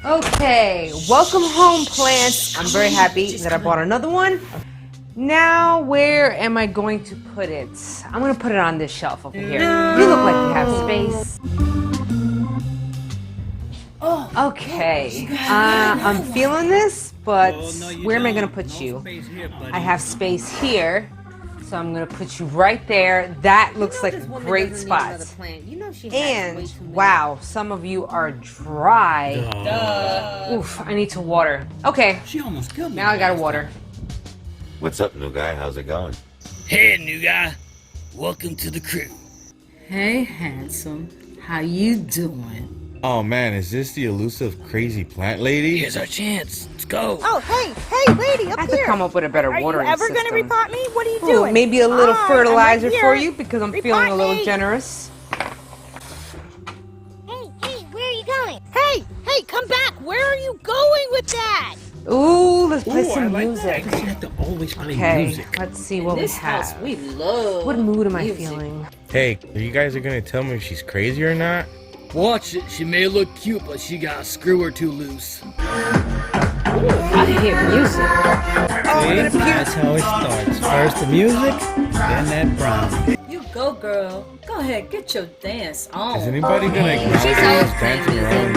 Okay, welcome home, plants. I'm very happy that I bought another one. Now, where am I going to put it? I'm going to put it on this shelf over here. You look like you have space. Okay, I'm feeling this, but where am I going to put you? I have space here, so I'm going to put you right there. That looks like a great spot. And, wow, some of you are dry. Oof, I need to water. Okay, She almost killed me. now I got to water. What's up, new guy? How's it going? Hey, new guy. Welcome to the crew. Hey, handsome. How you doing? Oh man, is this the elusive crazy plant lady? Here's our chance. Let's go. Oh, hey, lady, I up have to here. come up with a better Are you watering ever system. gonna repot me? What are you Ooh, doing? maybe a little I'm fertilizer right for here. you because I'm Repot feeling a little me. generous. Hey, where are you going? Hey, come back. Where are you going with that? Ooh, let's play Ooh, I some like music. that. You have to always play Okay, music. let's see what we This house, have. we love What mood am I music. feeling? Hey, you guys are gonna tell me if she's crazy or not? Watch it. She may look cute, but she got a screw or two loose. I hear music. See, that's how it starts. First the music, then that brownie. You go, girl. Go ahead, get your dance on. Is anybody gonna acknowledge She's who's always dancing playing around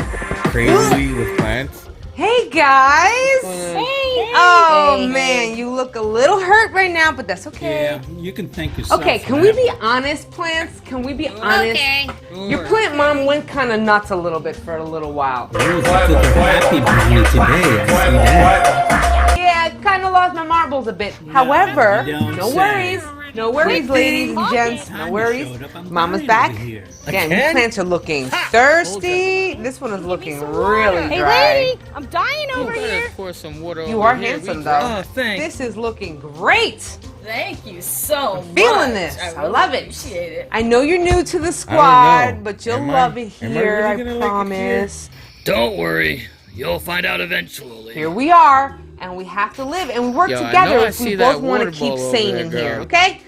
crazily with plants? Hey guys! Oh Hey. man, you look a little hurt right now, but that's okay. Yeah, you can thank yourself. Okay, for can we that. be honest, plants? Can we be honest? Okay. Your plant mom went kind of nuts a little bit for a little while. Rules took a happy brownie today. I see that. Yeah, I kind of lost my marbles a bit. However, you don't no say. worries. No worries, ladies and gents. No Tanya worries. showed up. I'm Mama's dying back. over here. Again, your plants are looking thirsty. This one is looking really Hey, dry. lady, I'm dying over here. Pour some water You are handsome though. Oh, thanks. This is looking great. Thank you so much. Feeling this. I really love it. Appreciate it. I know you're new to the I don't squad, know. but you'll Am I- love it am I here. really I gonna like it promise. Don't worry. You'll find out eventually. Here we are, and we have to live, and we work Yo, I together know I if we see both that want to water keep ball over sane there, in here, girl. okay?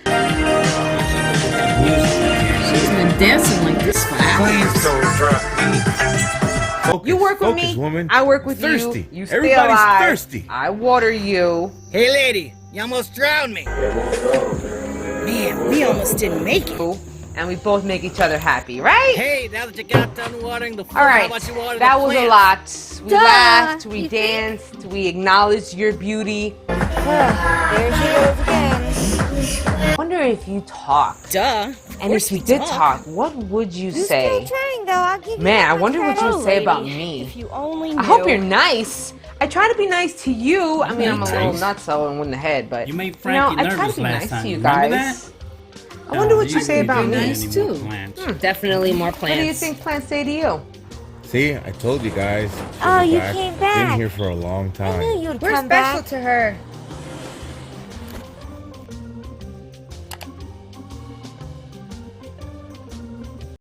She's been dancing like this for hours. Focus, You work with focus, me, woman. I work with Thirsty. you. You stay Everybody's alive. thirsty. I water you. Hey, lady. You almost drowned me. Man, we almost didn't make it. And we both make each other happy, right? Hey, now that you got done watering the All right, how about you water that the was a plants? lot. We laughed, we danced, we acknowledged your beauty. There she goes again. I wonder if you talked. Duh. And if you did talk, what would you say? Trying though. I'll give you Man, that I much wonder what you credit. would say about Lady, me. If you only knew. I hope you're nice. I try to be nice to you. I mean, I'm a little Nice. nutso and in the head, but You made know, Frankie I try nervous to be last nice time. to you Remember guys. I wonder what you say about me. nice too. Definitely more What do you plants. think plants say to you? See, I told you guys. she'll Oh, be you back. came back. Been here for a long time. I knew you'd We're come special back. to her.